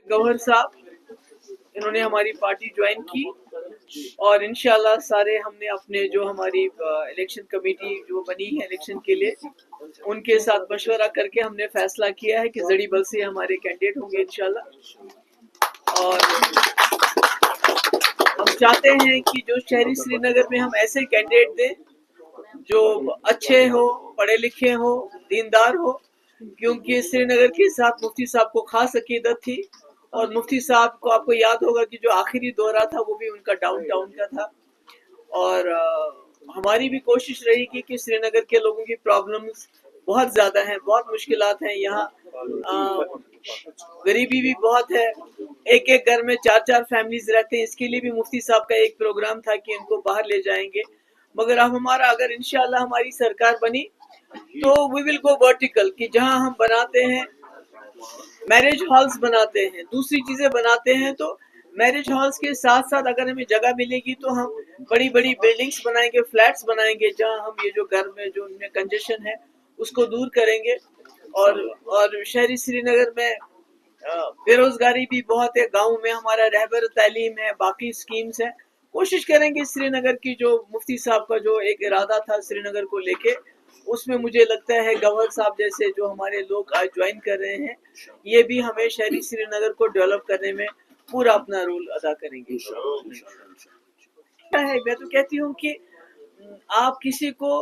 Governor साहब, इन्होंने हमारी पार्टी ज्वाइन की और इंशाल्लाह सारे हमने अपने जो हमारी इलेक्शन कमेटी जो बनी है इलेक्शन के लिए, उनके साथ मशवरा करके हमने फैसला किया है कि जड़ी बल से हमारे कैंडिडेट होंगे इंशाल्लाह। और हम चाहते हैं कि जो शहरी श्रीनगर में हम ऐसे कैंडिडेट दें जो अच्छे हो, पढ़े लिखे हो, दीनदार हो, क्योंकि श्रीनगर के साथ मुफ्ती साहब को खास अकीदत थी और मुफ्ती साहब को आपको याद होगा कि जो आखिरी दौरा था वो भी उनका डाउनटाउन का था। और हमारी भी कोशिश रहेगी कि श्रीनगर के लोगों की प्रॉब्लम्स बहुत ज़्यादा हैं, बहुत मुश्किलात हैं यहाँ, गरीबी भी बहुत है, एक एक घर में 4-4 फैमिलीज रहते हैं। इसके लिए भी मुफ्ती साहब का एक प्रोग्राम था कि इनको बाहर ले जाएंगे, मगर अब हमारा अगर इंशाल्लाह हमारी सरकार बनी तो वी विल गो वर्टिकल, कि जहां हम बनाते हैं मैरिज हॉल्स बनाते हैं, दूसरी चीजें बनाते हैं, तो मैरिज हॉल्स के साथ साथ अगर हमें जगह मिलेगी तो हम बड़ी बड़ी बिल्डिंग्स बनाएंगे, फ्लैट्स बनाएंगे, जहां हम ये जो घर में जो उनमें कंजेशन है उसको दूर करेंगे। और शहरी श्रीनगर में बेरोजगारी भी बहुत है, गाँव में हमारा रहबर तालीम है, बाकी स्कीम्स हैं। कोशिश करेंगे श्रीनगर की जो मुफ्ती साहब का जो एक इरादा था श्रीनगर को लेके, उसमें मुझे लगता है गवर्नर साहब जैसे जो हमारे लोग आज ज्वाइन कर रहे हैं, ये भी हमें शहरी श्रीनगर को डेवलप करने में पूरा अपना रोल अदा करेंगे। मैं तो कहती हूँ कि आप किसी को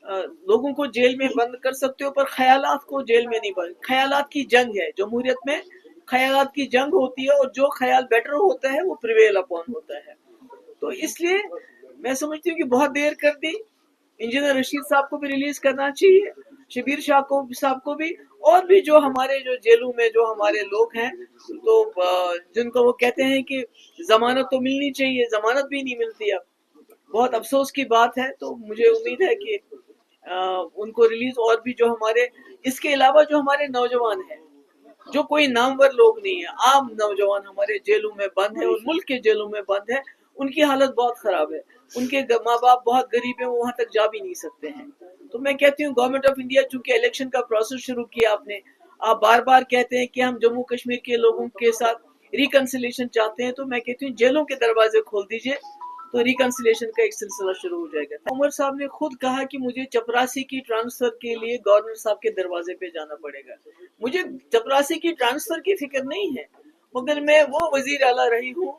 लोगों को जेल में बंद कर सकते हो, पर ख्यालात को जेल में नहीं बंद। ख्यालात की जंग है जमहूरियत में, ख्यालात की जंग होती है और जो ख्याल बेटर होता है वो प्रिवेल अपॉन होता है। तो इसलिए मैं समझती हूँ कि बहुत देर कर दी। इंजीनियर रशीद साहब को भी रिलीज करना चाहिए, शबीर शाह को साहब को भी, और भी जो हमारे जो जेलों में जो हमारे लोग हैं, तो जिनको वो कहते हैं कि जमानत तो मिलनी चाहिए, जमानत भी नहीं मिलती। अब बहुत अफसोस की बात है। तो मुझे उम्मीद है कि उनको रिलीज, और भी जो हमारे इसके अलावा जो हमारे नौजवान हैं, जो कोई नामवर लोग नहीं है, आम नौजवान हमारे जेलों में बंद है और मुल्क के जेलों में बंद है, उनकी हालत बहुत खराब है। उनके माँ बाप बहुत गरीब हैं, वो वहां तक जा भी नहीं सकते हैं। तो मैं कहती हूँ गवर्नमेंट ऑफ इंडिया, चूंकि इलेक्शन का प्रोसेस शुरू किया आपने, आप बार बार कहते हैं कि हम जम्मू कश्मीर के लोगों के साथ रिकंसिलेशन चाहते हैं, तो मैं कहती हूँ जेलों के दरवाजे खोल दीजिए, तो रिकंसिलेशन का एक सिलसिला शुरू हो जाएगा। उमर साहब ने खुद कहा कि मुझे चपरासी की ट्रांसफर के लिए गवर्नर साहब के दरवाजे पे जाना पड़ेगा। मुझे चपरासी की ट्रांसफर की फिक्र नहीं है, मगर मैं वो वजीर आला रही हूँ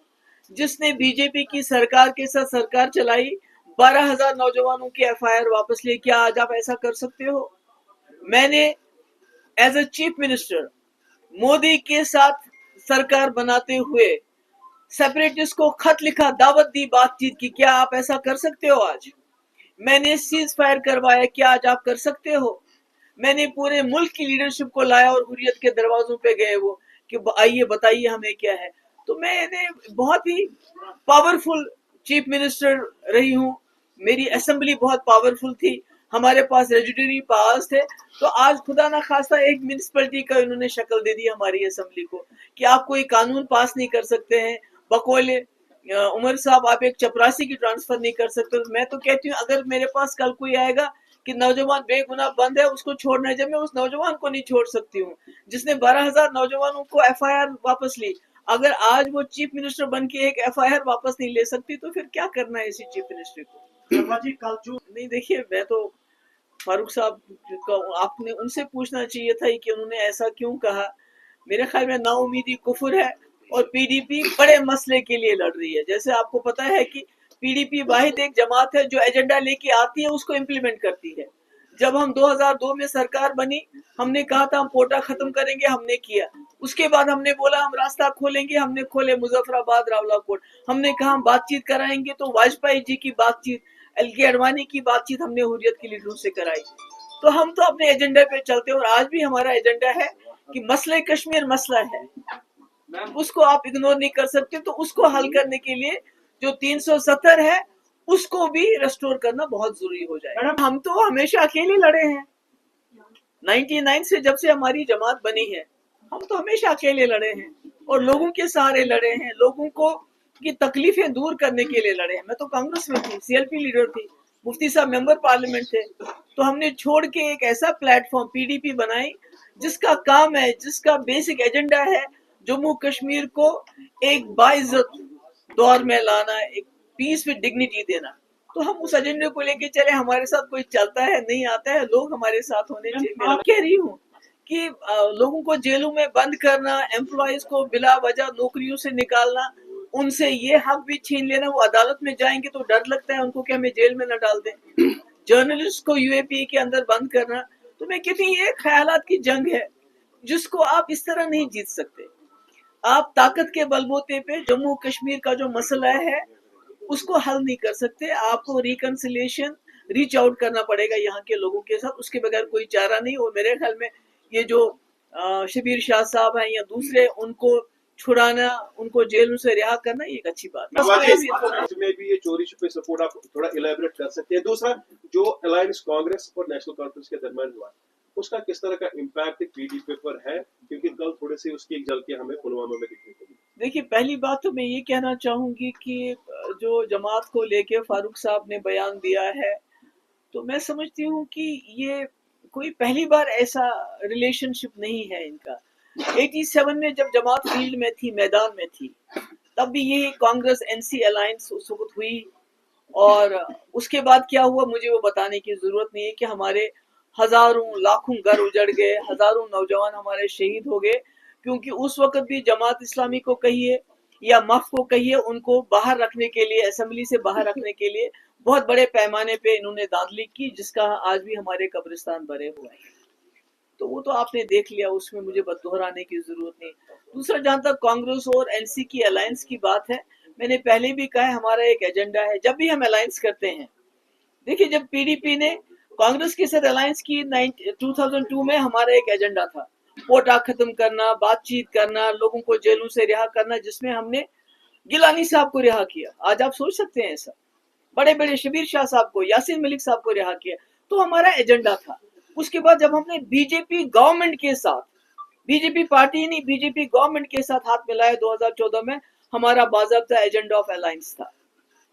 जिसने बीजेपी की सरकार के साथ सरकार चलाई, 12,000 नौजवानों की एफआईआर वापस लिए। क्या आज आप ऐसा कर सकते हो? मैंने as a chief minister Modi के साथ सरकार बनाते हुए सेपरेटिस्ट को खत लिखा, दावत दी, बातचीत की। क्या आप ऐसा कर सकते हो आज? मैंने सीज फायर करवाया, क्या आज आप कर सकते हो? मैंने पूरे मुल्क की लीडरशिप को लाया और हुर्रियत के दरवाजों पे गए वो कि आइए बताइए हमें क्या है। तो मैंने बहुत ही पावरफुल चीफ मिनिस्टर रही हूँ, मेरी असेंबली बहुत पावरफुल थी, हमारे पास रेजिडेंटरी पावर्स थे। तो आज खुदा ना खास्ता एक म्यूनिसिपैलिटी का इन्होंने शक्ल दे दी हमारी असेंबली को कि आप कोई कानून पास नहीं कर सकते हैं, बकौले उमर साहब आप एक चपरासी की ट्रांसफर नहीं कर सकते। मैं तो कहती हूँ अगर मेरे पास कल कोई आएगा कि नौजवान बेगुनाह बंद है, उसको छोड़ना है, जब मैं उस नौजवान को नहीं छोड़ सकती हूँ जिसने 12,000 नौजवानों को एफआईआर वापस ली, अगर आज वो चीफ मिनिस्टर बन के एक एफआईआर वापस नहीं ले सकती तो फिर क्या करना है इसी चीफ मिनिस्टर को? जी कल जो नहीं, देखिए मैं तो फारूक साहब को आपने उनसे पूछना चाहिए था कि उन्होंने ऐसा क्यों कहा। मेरे ख्याल में नाउमीदी कुफर है और पीडीपी बड़े मसले के लिए लड़ रही है। जैसे आपको पता है कि पीडीपी वाहिद एक जमात है जो एजेंडा लेके आती है उसको इम्प्लीमेंट करती है। जब हम 2002 में सरकार बनी, हमने कहा था हम कोटा खत्म करेंगे, हमने किया। उसके बाद हमने बोला हम रास्ता खोलेंगे, हमने खोले मुजफ्फराबाद रावलाकोट। हमने कहा हम बातचीत कराएंगे, तो वाजपेयी जी की बातचीत, एलके अडवाणी की बातचीत हमने हुर्रियत की लीडरों से कराई। तो हम तो अपने एजेंडा पे चलते हैं और आज भी हमारा एजेंडा है कि मसले कश्मीर मसला है, उसको आप इग्नोर नहीं कर सकते। तो उसको हल करने के लिए जो 370 है उसको भी रेस्टोर करना बहुत जरूरी हो जाए। हम तो हमेशा अकेले लड़े हैं, 99 से जब से हमारी जमात बनी है हम तो हमेशा अकेले लड़े हैं और लोगों के सहारे लड़े हैं, लोगों को की तकलीफें दूर करने के लिए लड़े हैं। मैं तो कांग्रेस में थी, सीएलपी लीडर थी, मुफ्ती साहब मेंबर पार्लियामेंट थे, तो हमने छोड़ के एक ऐसा प्लेटफॉर्म पीडीपी बनाई जिसका काम है, जिसका बेसिक एजेंडा है जम्मू कश्मीर को एक बाइज्जत दौर में लाना, एक पीस विद डिग्निटी देना। तो हम उस एजेंडे को लेके चले, हमारे साथ कोई चलता है नहीं आता है, लोग हमारे साथ होने चाहिए। मैं कह रही हूँ कि लोगों को जेलों में बंद करना, एम्प्लॉयज को बिला वजह नौकरियों से निकालना, उनसे ये हक भी छीन लेना, वो अदालत में जाएंगे तो डर लगता है उनको कि हमें जेल में न डाल दें। जर्नलिस्ट को यूएपी के अंदर बंद करना, तो मैं कहती हूँ ये ख्यालात की जंग है जिसको आप इस तरह नहीं जीत सकते। आप ताकत के बलबूते पे जम्मू कश्मीर का जो मसला है उसको हल नहीं कर सकते। आपको रिकन्सिलिएशन, रीच आउट करना पड़ेगा यहाँ के लोगों के साथ, उसके बगैर कोई चारा नहीं। और मेरे ख्याल में ये जो शबीर शाह साहब हैं या दूसरे, उनको छुड़ाना, उनको जेल से रिहा करना, ये एक अच्छी बात है। में भी ये चोरी छुपे सपोर्ट आप थोड़ा इलेबोरेट कर सकते हैं। दूसरा, जो अलायंस कांग्रेस और नेशनल कॉन्फ्रेंस के दरमियान हुआ, उसका किस तरह का इम्पैक्ट पीडीपी पर है, क्योंकि कल थोड़े से उसकी एक झलकी हमें पुलवामा में दिखने को मिली। देखिए, पहली बात तो मैं ये कहना चाहूंगी कि जो जमात को लेके फारूक साहब ने बयान दिया है, तो मैं समझती हूँ कि ये कोई पहली बार ऐसा रिलेशनशिप नहीं है इनका। 87 में जब जमात फील्ड में थी, मैदान में थी, तब भी ये कांग्रेस एनसी अलायंस उस वक्त हुई, और उसके बाद क्या हुआ मुझे वो बताने की जरूरत नहीं है कि हमारे हजारों लाखों घर उजड़ गए, हजारों नौजवान हमारे शहीद हो गए, क्योंकि उस वक्त भी जमात इस्लामी को कहिए या मफ को कहिए, उनको बाहर रखने के लिए, असेंबली से बाहर रखने के लिए बहुत बड़े पैमाने पे इन्होंने दांधली की, जिसका आज भी हमारे कब्रिस्तान भरे हुए हैं। तो वो तो आपने देख लिया, उसमें मुझे दोहराने की जरूरत नहीं। दूसरा, जहां तक कांग्रेस और एनसी की अलायंस की बात है, मैंने पहले भी कहा है हमारा एक एजेंडा है जब भी हम अलायंस करते हैं। देखिए, जब पीडीपी ने कांग्रेस के साथ अलायंस की 2002 में, हमारा एक एजेंडा था कोटा खत्म करना, बातचीत करना, लोगों को जेलों से रिहा करना, जिसमें हमने गिलानी साहब को रिहा किया। आज आप सोच सकते हैं ऐसा, बड़े बड़े शबीर शाह साहब को, यासीन मलिक साहब को रिहा किया। तो हमारा एजेंडा था। उसके बाद जब हमने बीजेपी गवर्नमेंट के साथ, बीजेपी पार्टी नहीं, बीजेपी गवर्नमेंट के साथ हाथ मिलाया 2014 में, हमारा बाज़ाब्ता एजेंडा ऑफ अलायंस था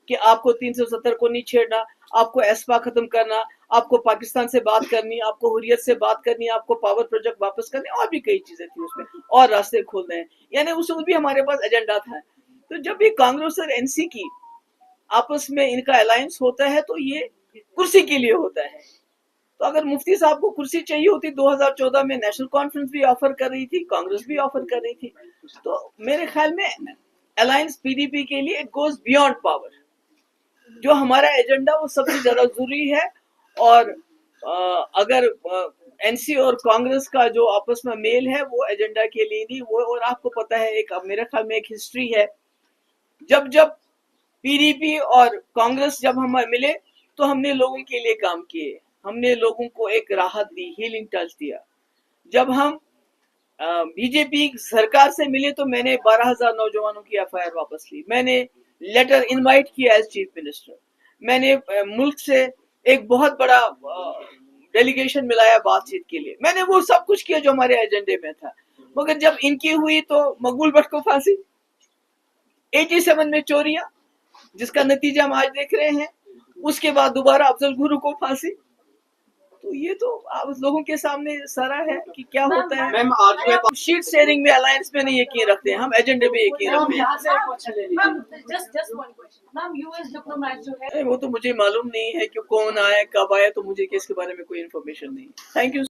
कि आपको 370 को नहीं छेड़ना, आपको एस्पा खत्म करना, आपको पाकिस्तान से बात करनी, आपको हुर्रियत से बात करनी, आपको पावर प्रोजेक्ट वापस करने, और भी कई चीजें थी उसमें, और रास्ते खोलने हैं। यानी उस वक्त भी हमारे पास एजेंडा था। तो जब भी कांग्रेस और एनसी की आपस में इनका अलायंस होता है तो ये कुर्सी के लिए होता है। तो अगर मुफ्ती साहब को कुर्सी चाहिए होती 2014 में, नेशनल कॉन्फ्रेंस भी ऑफर कर रही थी, कांग्रेस भी ऑफर कर रही थी। तो मेरे ख्याल में अलायंस पीडीपी के लिए इट गोज बियॉन्ड पावर। जो हमारा एजेंडा वो सबसे ज्यादा जरूरी है। और अगर एनसी और कांग्रेस का जो आपस में मेल है वो एजेंडा के लिए नहीं, वो, और आपको पता है, एक मेरे ख्याल में एक हिस्ट्री है, जब जब पीडीपी और कांग्रेस जब हम मिले तो हमने लोगों के लिए काम किए, हमने लोगों को एक राहत दी, हीलिंग टच दिया। जब हम बीजेपी सरकार से मिले तो मैंने 12,000 नौजवानों की एफआईआर वापस ली, मैंने लेटर इनवाइट किया एज चीफ मिनिस्टर, मैंने मुल्क से एक बहुत बड़ा डेलीगेशन मिलाया बातचीत के लिए, मैंने वो सब कुछ किया जो हमारे एजेंडे में था। मगर जब इनकी हुई तो मकबूल भट्ट को फांसी, 87 में चोरियां, जिसका नतीजा हम आज देख रहे हैं, उसके बाद दोबारा अफजल गुरु को फांसी। तो ये तो आप लोगों के सामने सारा है कि क्या होता है। मैम, आज शीट शेयरिंग में, अलायंस में नहीं यकीन रखते हैं हम, एजेंडे में यकीन रखते हैं। वो तो मुझे मालूम नहीं है कि कौन आया, कब आया, तो मुझे इसके बारे में कोई इन्फॉर्मेशन नहीं। Thank you.